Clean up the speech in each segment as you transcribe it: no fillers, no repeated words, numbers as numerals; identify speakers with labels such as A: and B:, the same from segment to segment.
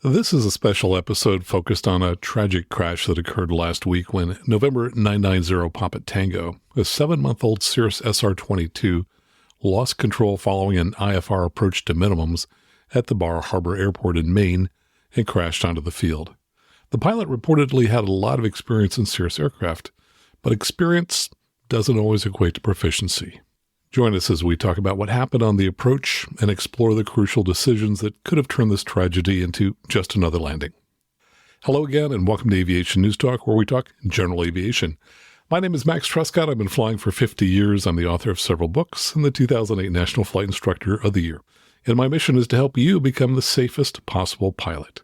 A: This is a special episode focused on a tragic crash that occurred last week when November 990 Papa Tango, a 7-month-old Cirrus SR22, lost control following an IFR approach to minimums at the Bar Harbor Airport in Maine and crashed onto the field. The pilot reportedly had a lot of experience in Cirrus aircraft, but experience doesn't always equate to proficiency. Join us as we talk about what happened on the approach and explore the crucial decisions that could have turned this tragedy into just another landing. Hello again, and welcome to Aviation News Talk, where we talk general aviation. My name is Max Truscott. I've been flying for 50 years. I'm the author of several books and the 2008 National Flight Instructor of the Year. And my mission is to help you become the safest possible pilot.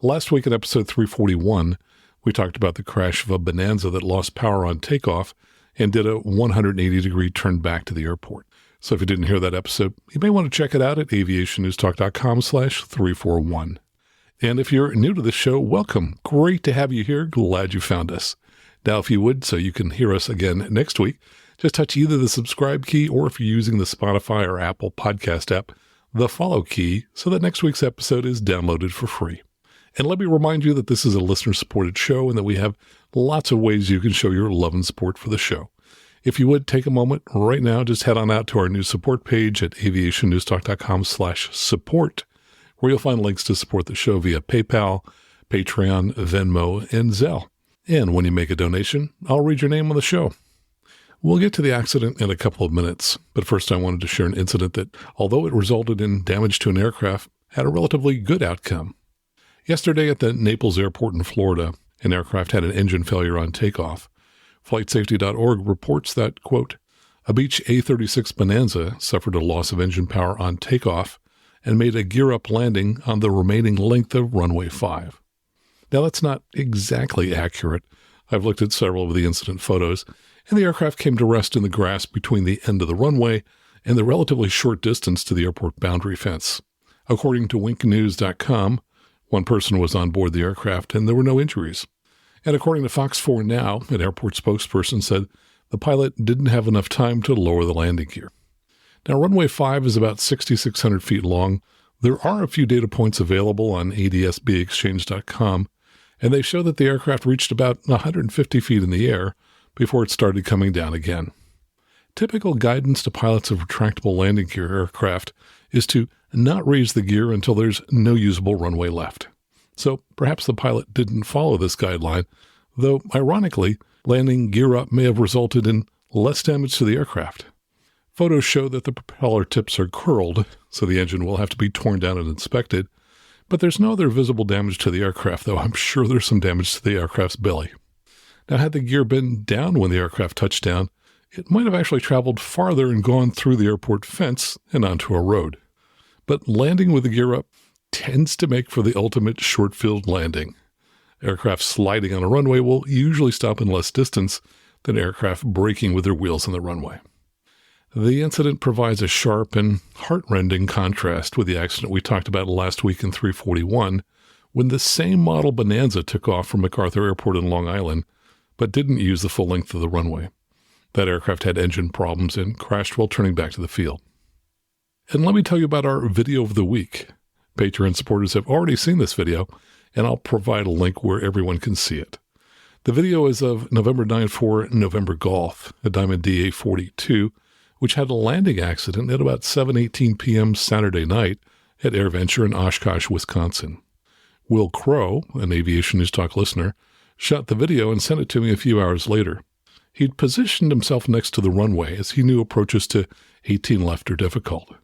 A: Last week in episode 341, we talked about the crash of a Bonanza that lost power on takeoff and did a 180-degree turn back to the airport. So if you didn't hear that episode, you may want to check it out at aviationnewstalk.com/341. And if you're new to the show, welcome. Great to have you here. Glad you found us. Now, if you would, so you can hear us again next week, just touch either the subscribe key or if you're using the Spotify or Apple podcast app, the follow key so that next week's episode is downloaded for free. And let me remind you that this is a listener-supported show and that we have lots of ways you can show your love and support for the show. If you would take a moment right now, just head on out to our new support page at aviationnewstalk.com/support, where you'll find links to support the show via PayPal, Patreon, Venmo, and Zelle. And when you make a donation, I'll read your name on the show. We'll get to the accident in a couple of minutes, but first I wanted to share an incident that, although it resulted in damage to an aircraft, had a relatively good outcome. Yesterday at the Naples Airport in Florida, an aircraft had an engine failure on takeoff. FlightSafety.org reports that, quote, a Beech A36 Bonanza suffered a loss of engine power on takeoff and made a gear-up landing on the remaining length of runway 5. Now, that's not exactly accurate. I've looked at several of the incident photos, and the aircraft came to rest in the grass between the end of the runway and the relatively short distance to the airport boundary fence. According to winknews.com, one person was on board the aircraft and there were no injuries. And according to Fox 4 Now, an airport spokesperson said the pilot didn't have enough time to lower the landing gear. Now, runway 5 is about 6,600 feet long. There are a few data points available on adsbexchange.com, and they show that the aircraft reached about 150 feet in the air before it started coming down again. Typical guidance to pilots of retractable landing gear aircraft is to not raise the gear until there's no usable runway left. So perhaps the pilot didn't follow this guideline, though ironically, landing gear up may have resulted in less damage to the aircraft. Photos show that the propeller tips are curled, so the engine will have to be torn down and inspected, but there's no other visible damage to the aircraft, though I'm sure there's some damage to the aircraft's belly. Now, had the gear been down when the aircraft touched down, it might have actually traveled farther and gone through the airport fence and onto a road. But landing with the gear up tends to make for the ultimate short-field landing. Aircraft sliding on a runway will usually stop in less distance than aircraft braking with their wheels on the runway. The incident provides a sharp and heart-rending contrast with the accident we talked about last week in 341, when the same model Bonanza took off from MacArthur Airport in Long Island, but didn't use the full length of the runway. That aircraft had engine problems and crashed while turning back to the field. And let me tell you about our video of the week. Patreon supporters have already seen this video, and I'll provide a link where everyone can see it. The video is of November 9 for November Golf, a Diamond DA42, which had a landing accident at about 7:18 p.m. Saturday night at AirVenture in Oshkosh, Wisconsin. Will Crow, an Aviation News Talk listener, shot the video and sent it to me a few hours later. He'd positioned himself next to the runway as he knew approaches to 18 left are difficult.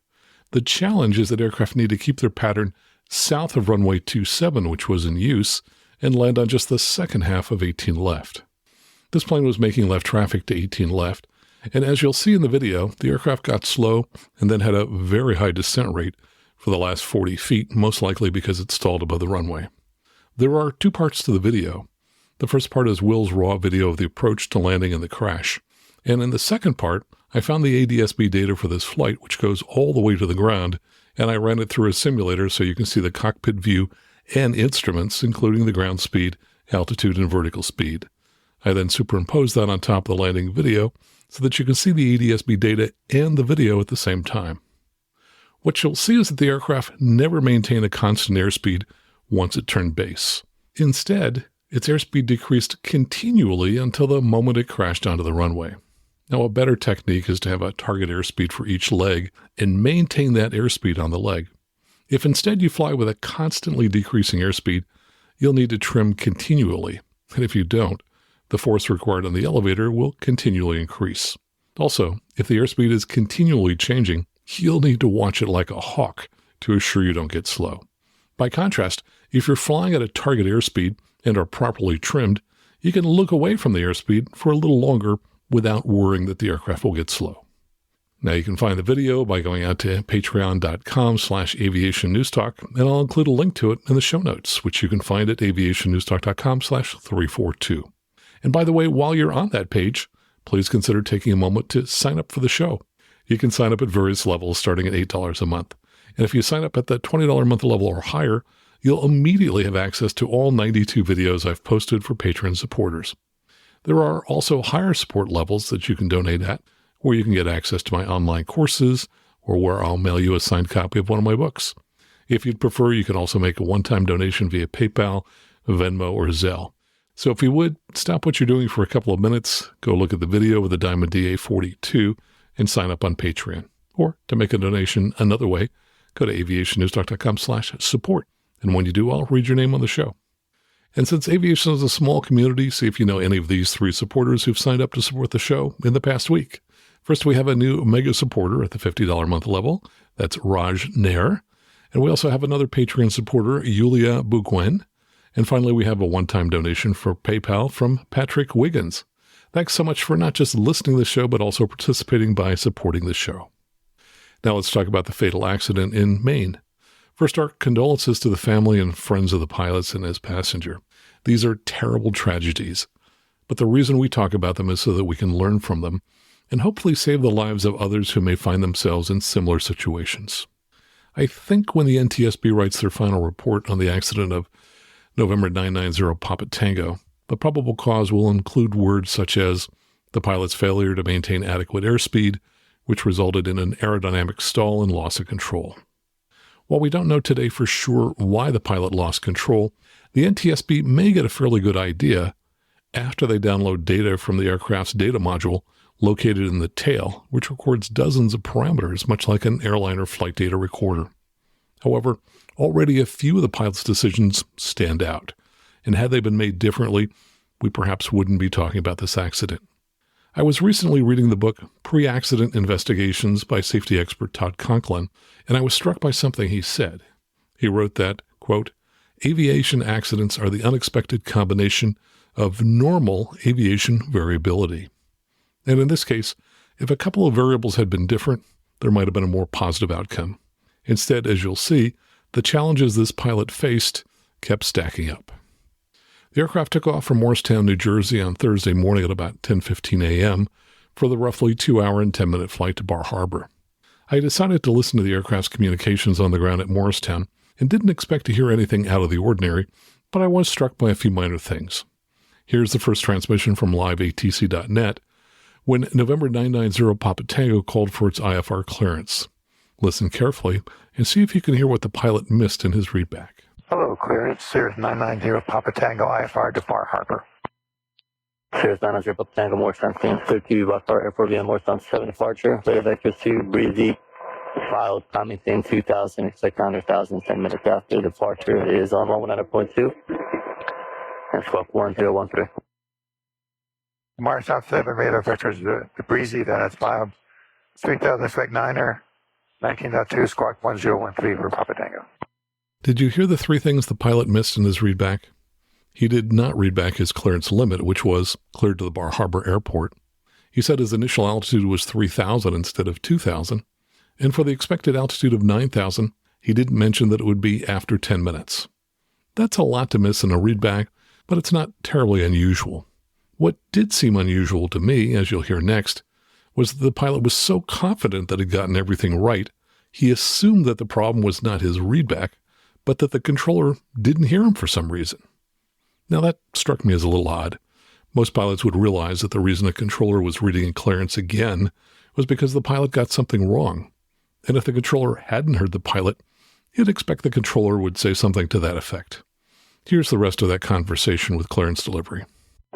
A: The challenge is that aircraft need to keep their pattern south of runway 27, which was in use, and land on just the second half of 18 left. This plane was making left traffic to 18 left, and as you'll see in the video, the aircraft got slow and then had a very high descent rate for the last 40 feet, most likely because it stalled above the runway. There are two parts to the video. The first part is Will's raw video of the approach to landing and the crash. And in the second part, I found the ADSB data for this flight, which goes all the way to the ground, and I ran it through a simulator so you can see the cockpit view and instruments, including the ground speed, altitude, and vertical speed. I then superimposed that on top of the landing video so that you can see the ADSB data and the video at the same time. What you'll see is that the aircraft never maintained a constant airspeed once it turned base. Instead, its airspeed decreased continually until the moment it crashed onto the runway. Now, a better technique is to have a target airspeed for each leg and maintain that airspeed on the leg. If instead you fly with a constantly decreasing airspeed, you'll need to trim continually, and if you don't, the force required on the elevator will continually increase. Also, if the airspeed is continually changing, you'll need to watch it like a hawk to assure you don't get slow. By contrast, if you're flying at a target airspeed and are properly trimmed, you can look away from the airspeed for a little longer without worrying that the aircraft will get slow. Now you can find the video by going out to patreon.com/aviationnewstalk, and I'll include a link to it in the show notes, which you can find at aviationnewstalk.com/342. And by the way, while you're on that page, please consider taking a moment to sign up for the show. You can sign up at various levels starting at $8 a month. And if you sign up at the $20 a month level or higher, you'll immediately have access to all 92 videos I've posted for Patreon supporters. There are also higher support levels that you can donate at, where you can get access to my online courses, or where I'll mail you a signed copy of one of my books. If you'd prefer, you can also make a one-time donation via PayPal, Venmo, or Zelle. So if you would, stop what you're doing for a couple of minutes, go look at the video with the Diamond DA42, and sign up on Patreon. Or to make a donation another way, go to aviationnewstalk.com/support. And when you do, I'll read your name on the show. And since aviation is a small community, see if you know any of these three supporters who've signed up to support the show in the past week. First, we have a new mega supporter at the $50 a month level. That's Raj Nair. And we also have another Patreon supporter, Yulia Buguen. And finally, we have a one-time donation for PayPal from Patrick Wiggins. Thanks so much for not just listening to the show, but also participating by supporting the show. Now let's talk about the fatal accident in Maine. First, our condolences to the family and friends of the pilots and his passenger. These are terrible tragedies, but the reason we talk about them is so that we can learn from them and hopefully save the lives of others who may find themselves in similar situations. I think when the NTSB writes their final report on the accident of November 990 Papa Tango, the probable cause will include words such as the pilot's failure to maintain adequate airspeed, which resulted in an aerodynamic stall and loss of control. While we don't know today for sure why the pilot lost control, the NTSB may get a fairly good idea after they download data from the aircraft's data module located in the tail, which records dozens of parameters, much like an airliner flight data recorder. However, already a few of the pilot's decisions stand out, and had they been made differently, we perhaps wouldn't be talking about this accident. I was recently reading the book Pre-Accident Investigations by safety expert Todd Conklin, and I was struck by something he said. He wrote that, quote, aviation accidents are the unexpected combination of normal aviation variability. And in this case, if a couple of variables had been different, there might have been a more positive outcome. Instead, as you'll see, the challenges this pilot faced kept stacking up. The aircraft took off from Morristown, New Jersey on Thursday morning at about 10:15 a.m. for the roughly 2-hour and 10-minute flight to Bar Harbor. I decided to listen to the aircraft's communications on the ground at Morristown and didn't expect to hear anything out of the ordinary, but I was struck by a few minor things. Here's the first transmission from liveatc.net when November 990 Papa Tango called for its IFR clearance. Listen carefully and see if you can hear what the pilot missed in his readback.
B: Hello, clearance, Cirrus 990 Papa Tango IFR to Bar Harbor.
C: Cirrus 990 Papa Tango, Morristown, clearance 32, Rockstar Airport via Morristown 7 departure, radar vector 2, breezy, filed, timing thing 2000, expect 900,000, 10 minutes after departure is on 119.2, and 121013.
B: Morristown 7 radar vector is the breezy, then it's filed 3000, expect 9er, 19.2, squawk 1013 for Papa Tango.
A: Did you hear the three things the pilot missed in his readback? He did not read back his clearance limit, which was cleared to the Bar Harbor Airport. He said his initial altitude was 3,000 instead of 2,000, and for the expected altitude of 9,000, he didn't mention that it would be after 10 minutes. That's a lot to miss in a readback, but it's not terribly unusual. What did seem unusual to me, as you'll hear next, was that the pilot was so confident that he'd gotten everything right, he assumed that the problem was not his readback, but that the controller didn't hear him for some reason. Now that struck me as a little odd. Most pilots would realize that the reason a controller was reading a clearance again was because the pilot got something wrong. And if the controller hadn't heard the pilot, You'd expect the controller would say something to that effect. Here's the rest of that conversation with clearance delivery.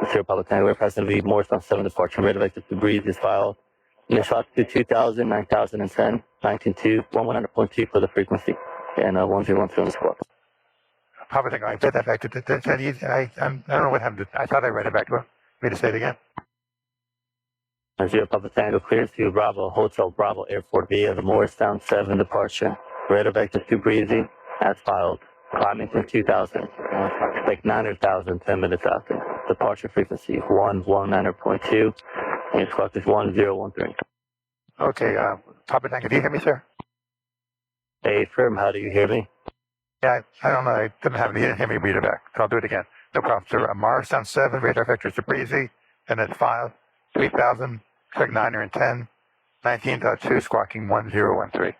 C: Sierra Papa Tango, we're present to be Morristown 7 departure, radar vector to breeze is filed. Initial altitude 2000, 9010, 19.2, 100.2 for the frequency, and 1012 on the squawk.
B: Papa Tango, I said that back to I don't know what happened. I thought I read it back. Want me to say it again?
C: Sierra Papa Tango, clearance to Bravo, Hotel Bravo, Airport via the Morristown 7 departure, radar vector to breezy, as filed. Climbing from 2000, like 900,000, 10 minutes after. Departure frequency 119.2, and your clock is 1013.
B: Okay, Papa Tango, do you hear me, sir?
C: Hey, firm, how do you hear me?
B: Yeah, I don't know. I didn't hear me read it back. So I'll do it again. No problem, sir. Morristown 7, radar vector to breezy, and then 3,000, click 910, 19.2, squawking 1013.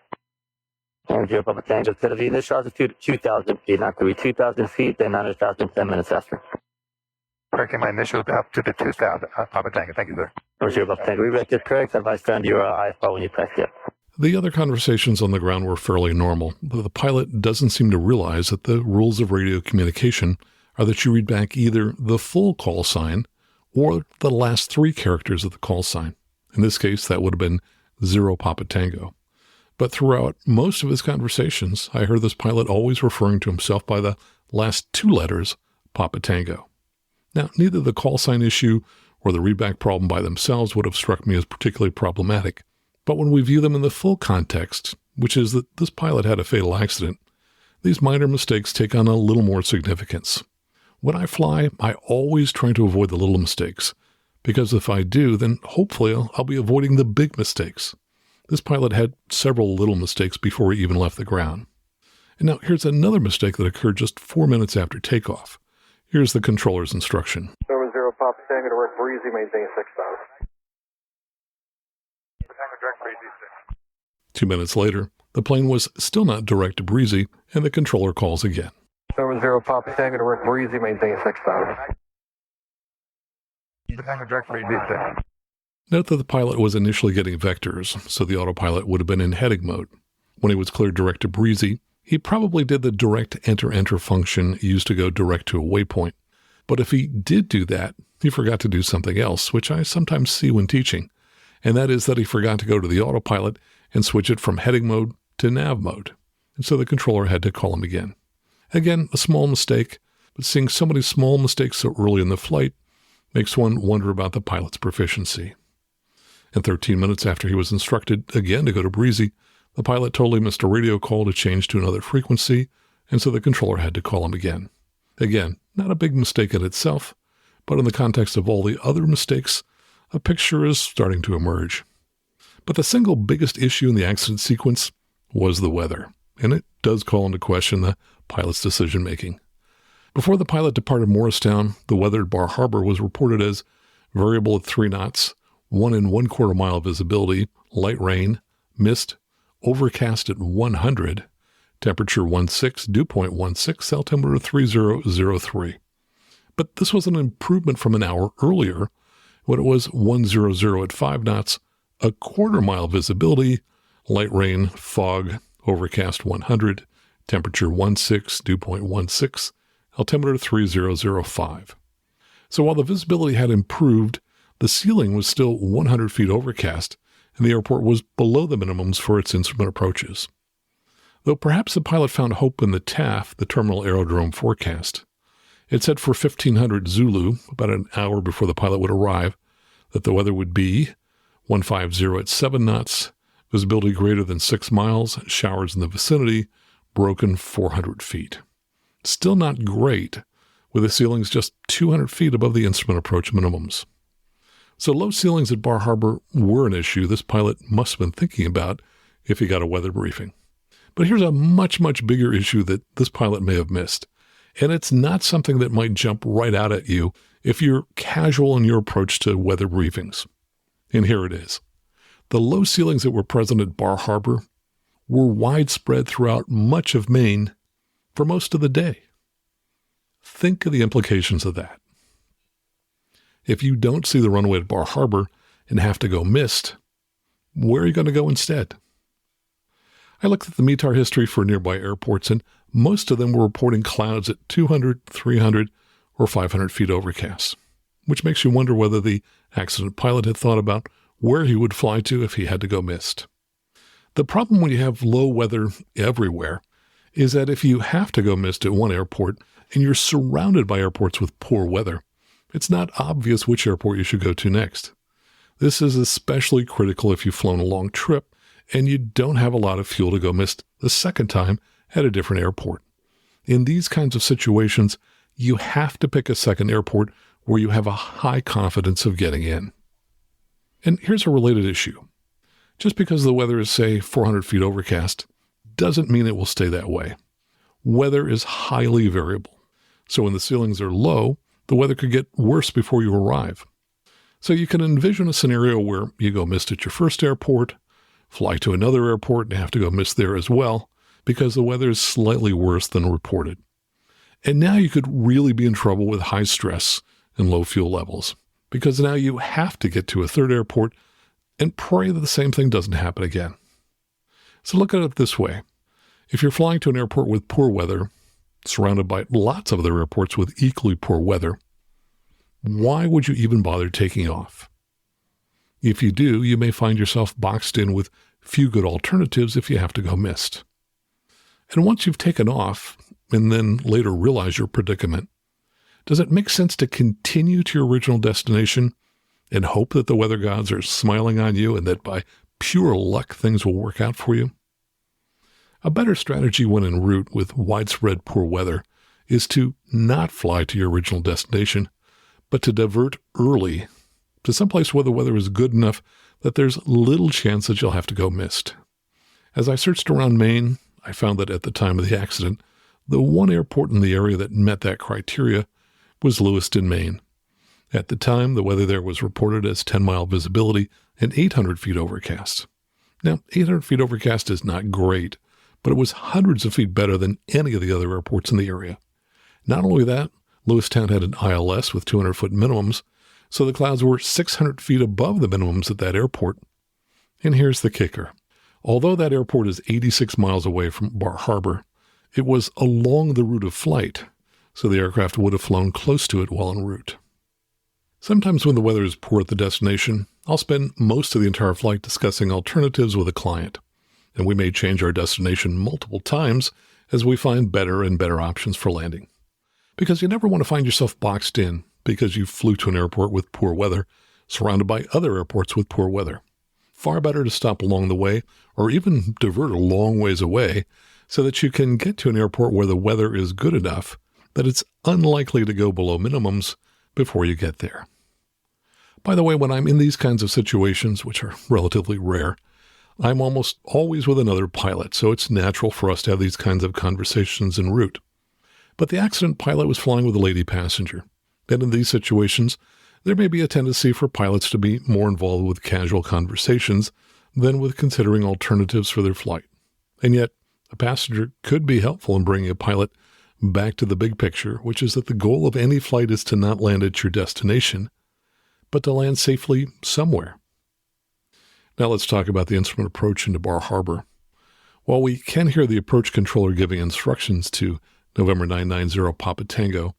C: And Sierra Papa Tango, it's going to be initial altitude 2,000 feet, not going to be 2,000 feet, then 900,000, 10 minutes after.
B: Correcting my initials up to the 2,000. Papa Tango, thank you, sir.
C: Sierra Papa Tango, read that correct. Advise found your IFR when you press it.
A: The other conversations on the ground were fairly normal, though the pilot doesn't seem to realize that the rules of radio communication are that you read back either the full call sign or the last three characters of the call sign. In this case, that would have been 0 Papa Tango. But throughout most of his conversations, I heard this pilot always referring to himself by the last two letters, Papa Tango. Now, neither the call sign issue or the readback problem by themselves would have struck me as particularly problematic. But when we view them in the full context, which is that this pilot had a fatal accident, these minor mistakes take on a little more significance. When I fly, I always try to avoid the little mistakes, because if I do, then hopefully I'll be avoiding the big mistakes. This pilot had several little mistakes before he even left the ground. And now here's another mistake that occurred just 4 minutes after takeoff. Here's the controller's instruction.
D: 0 Papa Tango to work breezy, maintain 6,000.
A: 2 minutes later, the plane was still not direct to breezy, and the controller calls again.
D: 0 Papa Tango to work breezy, maintain 6,000.
A: Note that the pilot was initially getting vectors, so the autopilot would have been in heading mode. When he was cleared direct to breezy, he probably did the direct enter function used to go direct to a waypoint. But if he did do that, he forgot to do something else, which I sometimes see when teaching, and that is that he forgot to go to the autopilot and switch it from heading mode to nav mode. And so the controller had to call him again. Again, a small mistake, but seeing so many small mistakes so early in the flight makes one wonder about the pilot's proficiency. And 13 minutes after he was instructed again to go to breezy, the pilot totally missed a radio call to change to another frequency, and so the controller had to call him again. Again, not a big mistake in itself, but in the context of all the other mistakes, a picture is starting to emerge. But the single biggest issue in the accident sequence was the weather, and it does call into question the pilot's decision-making. Before the pilot departed Morristown, the weather at Bar Harbor was reported as variable at 3 knots, 1 1/4 mile visibility, light rain, mist, overcast at 100, temperature 16, dew point 16, altimeter 3003. But this was an improvement from an hour earlier when it was 100 at 5 knots, 1/4 mile visibility, light rain, fog, overcast 100, temperature 16, dew point 16, altimeter 3005. So while the visibility had improved, the ceiling was still 100 feet overcast, and the airport was below the minimums for its instrument approaches. Though perhaps the pilot found hope in the TAF, the Terminal Aerodrome Forecast. It said for 1500 Zulu, about an hour before the pilot would arrive, that the weather would be 150 at 7 knots, visibility greater than 6 miles, showers in the vicinity, broken 400 feet. Still not great, with the ceilings just 200 feet above the instrument approach minimums. So low ceilings at Bar Harbor were an issue this pilot must have been thinking about if he got a weather briefing. But here's a much, much bigger issue that this pilot may have missed. And it's not something that might jump right out at you if you're casual in your approach to weather briefings. And here it is. The low ceilings that were present at Bar Harbor were widespread throughout much of Maine for most of the day. Think of the implications of that. If you don't see the runway at Bar Harbor and have to go mist, where are you going to go instead? I looked at the METAR history for nearby airports, and most of them were reporting clouds at 200, 300, or 500 feet overcast, which makes you wonder whether the accident pilot had thought about where he would fly to if he had to go mist. The problem when you have low weather everywhere is that if you have to go mist at one airport and you're surrounded by airports with poor weather, it's not obvious which airport you should go to next. This is especially critical if you've flown a long trip and you don't have a lot of fuel to go mist the second time at a different airport. In these kinds of situations, you have to pick a second airport where you have a high confidence of getting in. And here's a related issue. Just because the weather is, say, 400 feet overcast, doesn't mean it will stay that way. Weather is highly variable. So when the ceilings are low, the weather could get worse before you arrive. So you can envision a scenario where you go mist at your first airport, fly to another airport and have to go mist there as well, because the weather is slightly worse than reported. And now you could really be in trouble with high stress and low fuel levels, because now you have to get to a third airport and pray that the same thing doesn't happen again. So look at it this way. If you're flying to an airport with poor weather, surrounded by lots of other airports with equally poor weather, why would you even bother taking off? If you do, you may find yourself boxed in with few good alternatives if you have to go mist. And once you've taken off, and then later realize your predicament, does it make sense to continue to your original destination and hope that the weather gods are smiling on you and that by pure luck things will work out for you? A better strategy when en route with widespread poor weather is to not fly to your original destination, but to divert early to someplace where the weather is good enough that there's little chance that you'll have to go mist. As I searched around Maine, I found that at the time of the accident, the one airport in the area that met that criteria was Lewiston, Maine. At the time, the weather there was reported as 10-mile visibility and 800 feet overcast. Now, 800 feet overcast is not great, but it was hundreds of feet better than any of the other airports in the area. Not only that, Lewistown had an ILS with 200-foot minimums, so the clouds were 600 feet above the minimums at that airport. And here's the kicker. Although that airport is 86 miles away from Bar Harbor, it was along the route of flight, so the aircraft would have flown close to it while en route. Sometimes when the weather is poor at the destination, I'll spend most of the entire flight discussing alternatives with a client, and we may change our destination multiple times as we find better and better options for landing. Because you never want to find yourself boxed in because you flew to an airport with poor weather, surrounded by other airports with poor weather. Far better to stop along the way, or even divert a long ways away, so that you can get to an airport where the weather is good enough that it's unlikely to go below minimums before you get there. By the way, when I'm in these kinds of situations, which are relatively rare, I'm almost always with another pilot, so it's natural for us to have these kinds of conversations en route. But the accident pilot was flying with a lady passenger, and in these situations, there may be a tendency for pilots to be more involved with casual conversations than with considering alternatives for their flight. And yet, a passenger could be helpful in bringing a pilot back to the big picture, which is that the goal of any flight is to not land at your destination, but to land safely somewhere. Now let's talk about the instrument approach into Bar Harbor. While we can hear the approach controller giving instructions to November 990 Papa Tango,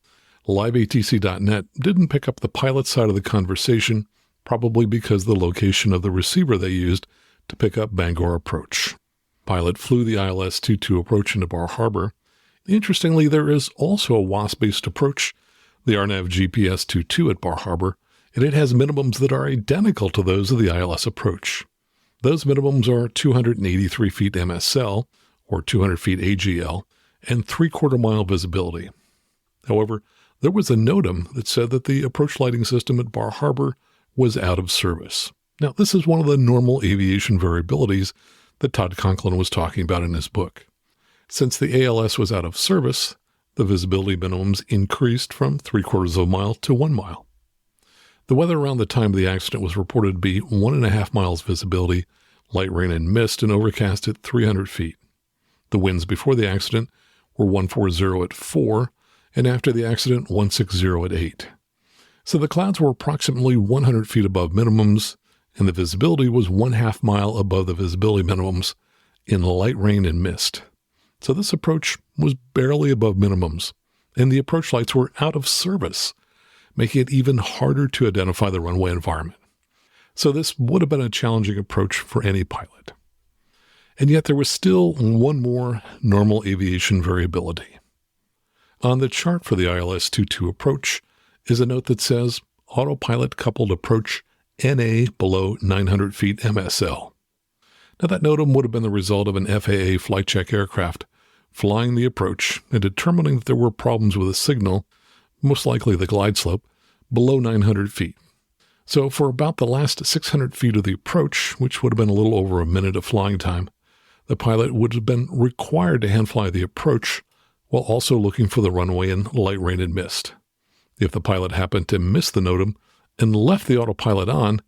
A: liveatc.net didn't pick up the pilot side of the conversation, probably because of the location of the receiver they used to pick up Bangor approach. Pilot flew the ILS-22 approach into Bar Harbor. Interestingly, there is also a WASP-based approach, the RNAV GPS-22 at Bar Harbor, and it has minimums that are identical to those of the ILS approach. Those minimums are 283 feet MSL, or 200 feet AGL, and 3/4 mile visibility. However, there was a NOTAM that said that the approach lighting system at Bar Harbor was out of service. Now, this is one of the normal aviation variabilities that Todd Conklin was talking about in his book. Since the ALS was out of service, the visibility minimums increased from 3/4 mile to 1 mile. The weather around the time of the accident was reported to be 1.5 miles visibility, light rain and mist, and overcast at 300 feet. The winds before the accident were 140 at 4, and after the accident, 160 at 8. So the clouds were approximately 100 feet above minimums, and the visibility was 1/2 mile above the visibility minimums, in light rain and mist. So this approach was barely above minimums, and the approach lights were out of service, making it even harder to identify the runway environment. So this would have been a challenging approach for any pilot. And yet there was still one more normal aviation variability. On the chart for the ILS-22 approach is a note that says autopilot coupled approach NA below 900 feet MSL. Now that NOTAM would have been the result of an FAA flight check aircraft flying the approach and determining that there were problems with the signal, most likely the glide slope, below 900 feet. So for about the last 600 feet of the approach, which would have been a little over a minute of flying time, the pilot would have been required to hand fly the approach while also looking for the runway in light rain and mist. If the pilot happened to miss the NOTAM and left the autopilot on,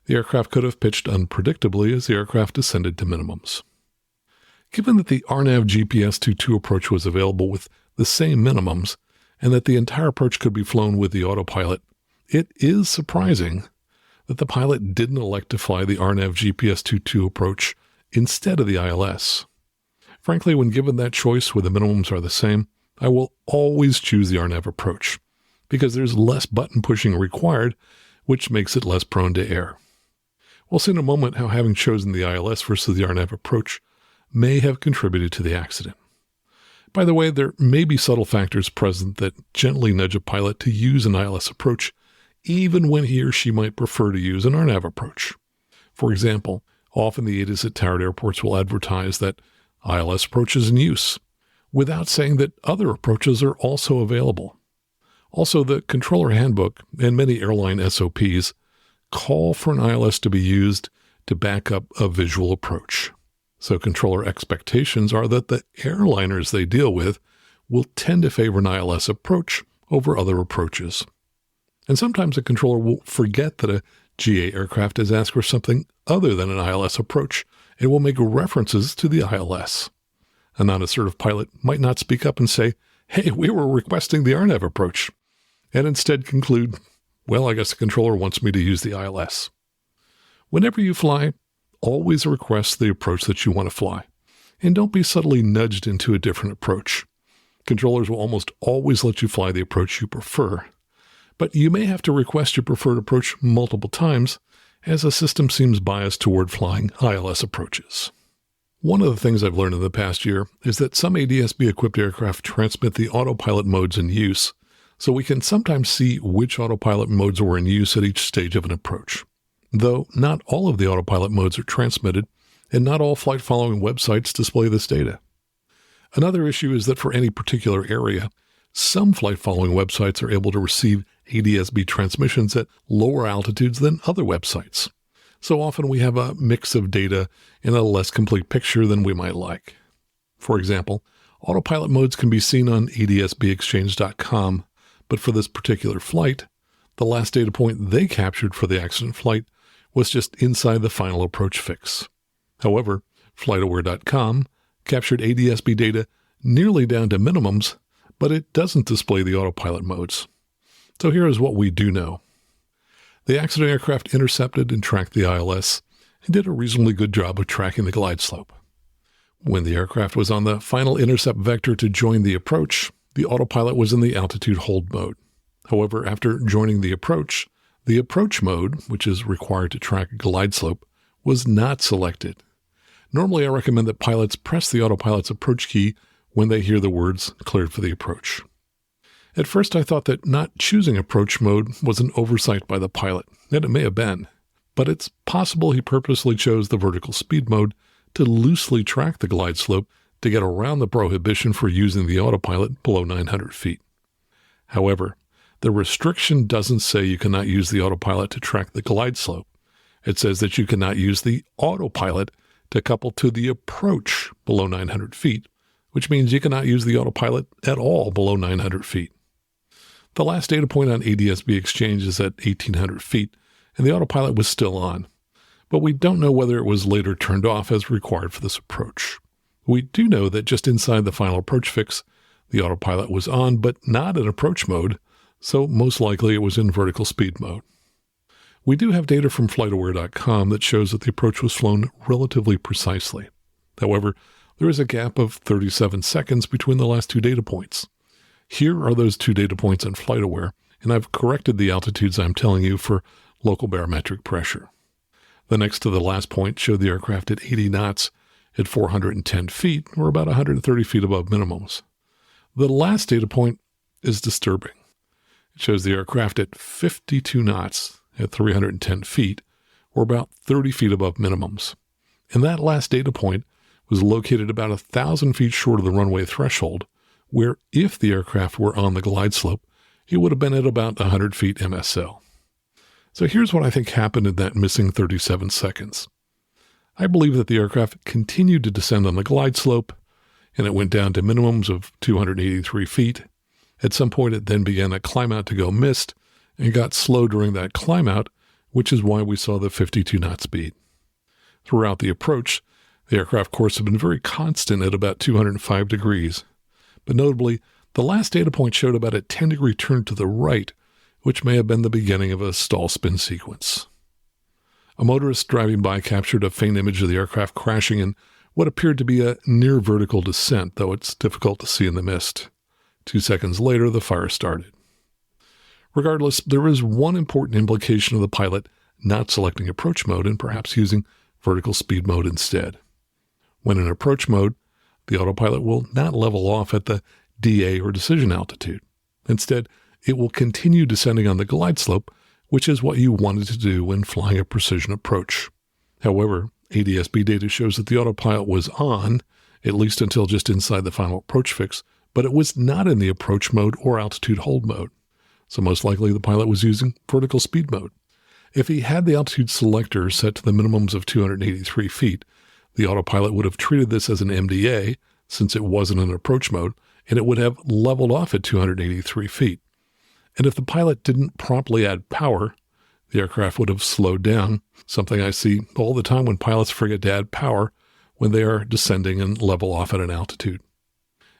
A: the aircraft could have pitched unpredictably as the aircraft descended to minimums. Given that the RNAV GPS-22 approach was available with the same minimums and that the entire approach could be flown with the autopilot, it is surprising that the pilot didn't elect to fly the RNAV GPS-22 approach instead of the ILS. Frankly, when given that choice where the minimums are the same, I will always choose the RNAV approach because there's less button pushing required, which makes it less prone to error. We'll see in a moment how having chosen the ILS versus the RNAV approach may have contributed to the accident. By the way, there may be subtle factors present that gently nudge a pilot to use an ILS approach, even when he or she might prefer to use an RNAV approach. For example, often the ATIS at towered airports will advertise that ILS approach is in use, without saying that other approaches are also available. Also, the controller handbook and many airline SOPs call for an ILS to be used to back up a visual approach. So controller expectations are that the airliners they deal with will tend to favor an ILS approach over other approaches. And sometimes a controller will forget that a GA aircraft has asked for something other than an ILS approach and will make references to the ILS. A non-assertive pilot might not speak up and say, "Hey, we were requesting the RNAV approach," and instead conclude, "Well, I guess the controller wants me to use the ILS." Whenever you fly, always request the approach that you want to fly, and don't be subtly nudged into a different approach. Controllers will almost always let you fly the approach you prefer, but you may have to request your preferred approach multiple times as the system seems biased toward flying ILS approaches. One of the things I've learned in the past year is that some ADS-B-equipped aircraft transmit the autopilot modes in use, so we can sometimes see which autopilot modes were in use at each stage of an approach. Though not all of the autopilot modes are transmitted, and not all flight-following websites display this data. Another issue is that for any particular area, some flight-following websites are able to receive ADS-B transmissions at lower altitudes than other websites. So often we have a mix of data in a less complete picture than we might like. For example, autopilot modes can be seen on adsbexchange.com, but for this particular flight, the last data point they captured for the accident flight was just inside the final approach fix. However, FlightAware.com captured ADS-B data nearly down to minimums, but it doesn't display the autopilot modes. So here is what we do know. The accident aircraft intercepted and tracked the ILS and did a reasonably good job of tracking the glide slope. When the aircraft was on the final intercept vector to join the approach autopilot was in the altitude hold mode. However, after joining the approach mode, which is required to track a glide slope, was not selected. Normally, I recommend that pilots press the autopilot's approach key when they hear the words "cleared for the approach." At first, I thought that not choosing approach mode was an oversight by the pilot, and it may have been, but it's possible he purposely chose the vertical speed mode to loosely track the glide slope to get around the prohibition for using the autopilot below 900 feet. However, the restriction doesn't say you cannot use the autopilot to track the glide slope. It says that you cannot use the autopilot to couple to the approach below 900 feet, which means you cannot use the autopilot at all below 900 feet. The last data point on ADS-B exchange is at 1,800 feet, and the autopilot was still on. But we don't know whether it was later turned off as required for this approach. We do know that just inside the final approach fix, the autopilot was on, but not in approach mode, so most likely it was in vertical speed mode. We do have data from FlightAware.com that shows that the approach was flown relatively precisely. However, there is a gap of 37 seconds between the last two data points. Here are those two data points in FlightAware, and I've corrected the altitudes I'm telling you for local barometric pressure. The next to the last point showed the aircraft at 80 knots at 410 feet, or about 130 feet above minimums. The last data point is disturbing. It shows the aircraft at 52 knots at 310 feet, or about 30 feet above minimums. And that last data point was located about 1,000 feet short of the runway threshold, where if the aircraft were on the glide slope, it would have been at about 100 feet MSL. So here's what I think happened in that missing 37 seconds. I believe that the aircraft continued to descend on the glide slope, and it went down to minimums of 283 feet. At some point, it then began a climb out to go missed, and got slow during that climb out, which is why we saw the 52 knot speed. Throughout the approach, the aircraft course had been very constant at about 205 degrees. But notably, the last data point showed about a 10-degree turn to the right, which may have been the beginning of a stall spin sequence. A motorist driving by captured a faint image of the aircraft crashing in what appeared to be a near vertical descent, though it's difficult to see in the mist. 2 seconds later, the fire started. Regardless, there is one important implication of the pilot not selecting approach mode and perhaps using vertical speed mode instead. When in approach mode, the autopilot will not level off at the DA or decision altitude. Instead, it will continue descending on the glide slope, which is what you wanted to do when flying a precision approach. However, ADS-B data shows that the autopilot was on, at least until just inside the final approach fix, but it was not in the approach mode or altitude hold mode. So most likely the pilot was using vertical speed mode. If he had the altitude selector set to the minimums of 283 feet, the autopilot would have treated this as an MDA, since it wasn't in approach mode, and it would have leveled off at 283 feet. And if the pilot didn't promptly add power, the aircraft would have slowed down, something I see all the time when pilots forget to add power when they are descending and level off at an altitude.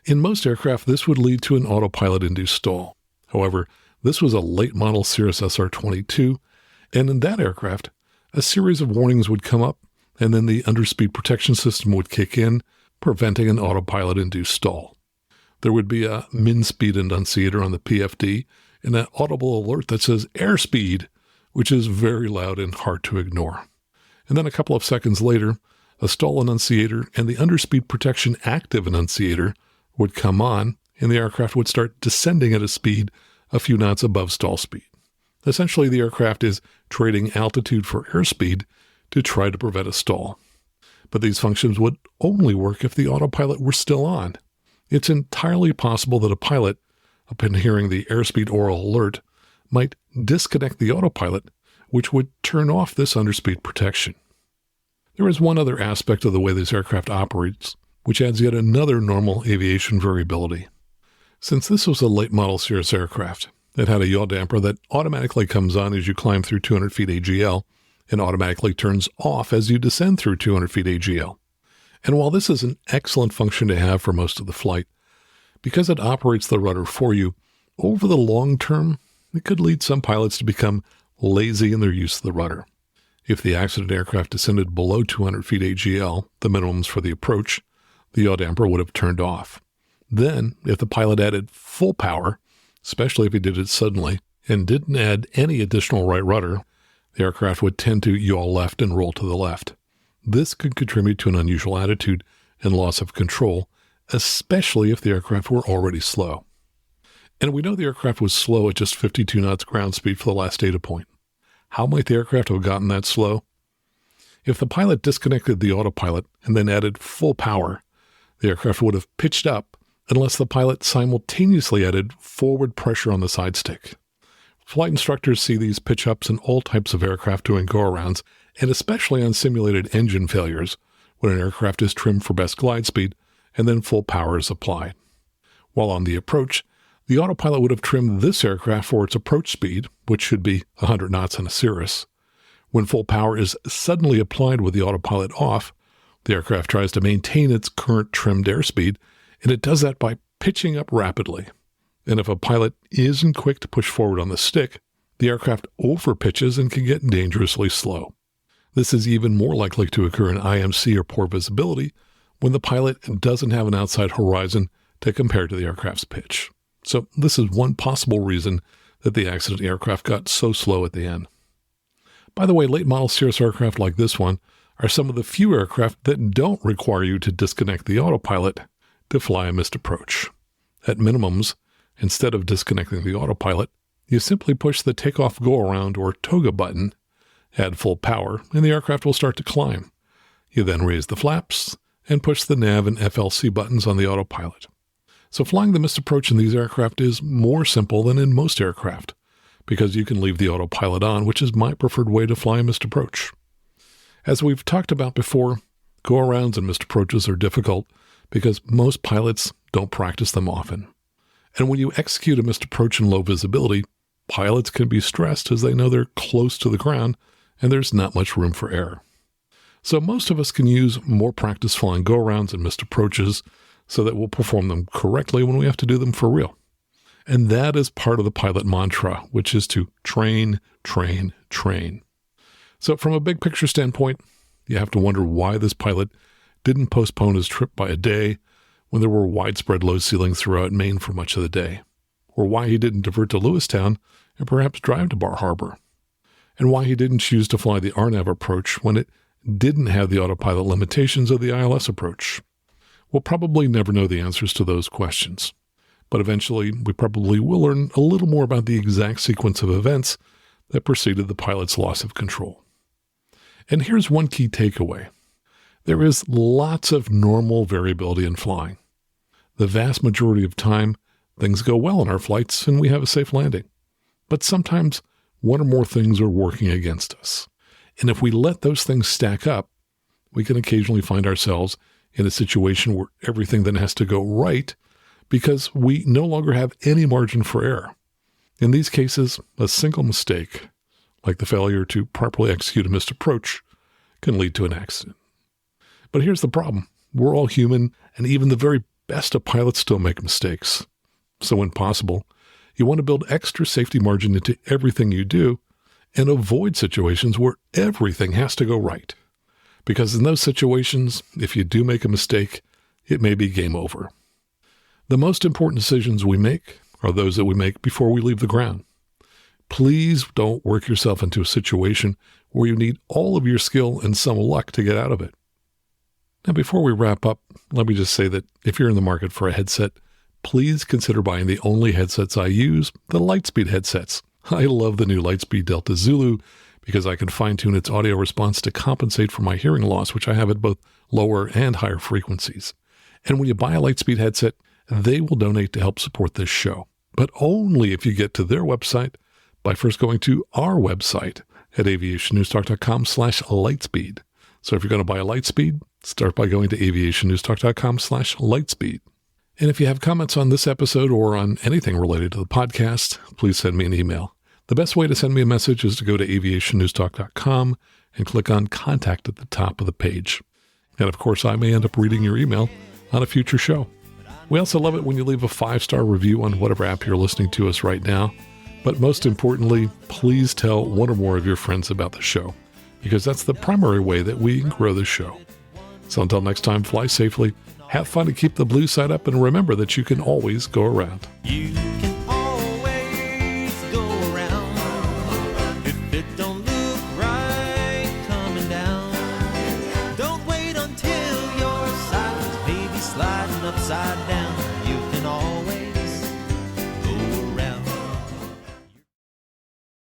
A: In most aircraft, this would lead to an autopilot-induced stall. However, this was a late model Cirrus SR22, and in that aircraft, a series of warnings would come up, and then the underspeed protection system would kick in, preventing an autopilot-induced stall. There would be a min speed enunciator on the PFD, and an audible alert that says airspeed, which is very loud and hard to ignore. And then a couple of seconds later, a stall enunciator and the underspeed protection active enunciator would come on, and the aircraft would start descending at a speed a few knots above stall speed. Essentially, the aircraft is trading altitude for airspeed to try to prevent a stall. But these functions would only work if the autopilot were still on. It's entirely possible that a pilot, upon hearing the airspeed oral alert, might disconnect the autopilot, which would turn off this underspeed protection. There is one other aspect of the way this aircraft operates, which adds yet another normal aviation variability. Since this was a late model Cirrus aircraft, it had a yaw damper that automatically comes on as you climb through 200 feet AGL and automatically turns off as you descend through 200 feet AGL. And while this is an excellent function to have for most of the flight, because it operates the rudder for you, over the long term, it could lead some pilots to become lazy in their use of the rudder. If the accident aircraft descended below 200 feet AGL, the minimums for the approach, the yaw damper would have turned off. Then, if the pilot added full power, especially if he did it suddenly, and didn't add any additional right rudder, the aircraft would tend to yaw left and roll to the left. This could contribute to an unusual attitude and loss of control, especially if the aircraft were already slow. And we know the aircraft was slow at just 52 knots ground speed for the last data point. How might the aircraft have gotten that slow? If the pilot disconnected the autopilot and then added full power, the aircraft would have pitched up unless the pilot simultaneously added forward pressure on the side stick. Flight instructors see these pitch-ups in all types of aircraft doing go-arounds, and especially on simulated engine failures, when an aircraft is trimmed for best glide speed and then full power is applied. While on the approach, the autopilot would have trimmed this aircraft for its approach speed, which should be 100 knots on a Cirrus. When full power is suddenly applied with the autopilot off, the aircraft tries to maintain its current trimmed airspeed, and it does that by pitching up rapidly. And if a pilot isn't quick to push forward on the stick, the aircraft overpitches and can get dangerously slow. This is even more likely to occur in IMC or poor visibility, when the pilot doesn't have an outside horizon to compare to the aircraft's pitch. So this is one possible reason that the accident aircraft got so slow at the end. By the way, late model Cirrus aircraft like this one are some of the few aircraft that don't require you to disconnect the autopilot to fly a missed approach. At minimums, instead of disconnecting the autopilot, you simply push the takeoff go-around or toga button, add full power, and the aircraft will start to climb. You then raise the flaps and push the nav and FLC buttons on the autopilot. So flying the missed approach in these aircraft is more simple than in most aircraft, because you can leave the autopilot on, which is my preferred way to fly a missed approach. As we've talked about before, go-arounds and missed approaches are difficult because most pilots don't practice them often. And when you execute a missed approach in low visibility, pilots can be stressed as they know they're close to the ground and there's not much room for error. So most of us can use more practice flying go-arounds and missed approaches so that we'll perform them correctly when we have to do them for real. And that is part of the pilot mantra, which is to train, train, train. So from a big picture standpoint, you have to wonder why this pilot didn't postpone his trip by a day when there were widespread low ceilings throughout Maine for much of the day, or why he didn't divert to Lewistown and perhaps drive to Bar Harbor, and why he didn't choose to fly the RNAV approach when it didn't have the autopilot limitations of the ILS approach. We'll probably never know the answers to those questions, but eventually we probably will learn a little more about the exact sequence of events that preceded the pilot's loss of control. And here's one key takeaway. There is lots of normal variability in flying. The vast majority of time, things go well in our flights and we have a safe landing. But sometimes one or more things are working against us. And if we let those things stack up, we can occasionally find ourselves in a situation where everything then has to go right because we no longer have any margin for error. In these cases, a single mistake, like the failure to properly execute a missed approach, can lead to an accident. But here's the problem. We're all human, and even the very best of pilots still make mistakes. So when possible, you want to build extra safety margin into everything you do and avoid situations where everything has to go right. Because in those situations, if you do make a mistake, it may be game over. The most important decisions we make are those that we make before we leave the ground. Please don't work yourself into a situation where you need all of your skill and some luck to get out of it. Now, before we wrap up, let me just say that if you're in the market for a headset, please consider buying the only headsets I use, the Lightspeed headsets. I love the new Lightspeed Delta Zulu because I can fine-tune its audio response to compensate for my hearing loss, which I have at both lower and higher frequencies. And when you buy a Lightspeed headset, they will donate to help support this show, but only if you get to their website by first going to our website at aviationnewstalk.com/Lightspeed. So if you're going to buy a Lightspeed, start by going to aviationnewstalk.com/Lightspeed. And if you have comments on this episode or on anything related to the podcast, please send me an email. The best way to send me a message is to go to aviationnewstalk.com and click on Contact at the top of the page. And of course, I may end up reading your email on a future show. We also love it when you leave a 5-star review on whatever app you're listening to us right now. But most importantly, please tell one or more of your friends about the show, because that's the primary way that we grow the show. So until next time, fly safely, have fun to keep the blue side up, and remember that you can always go around.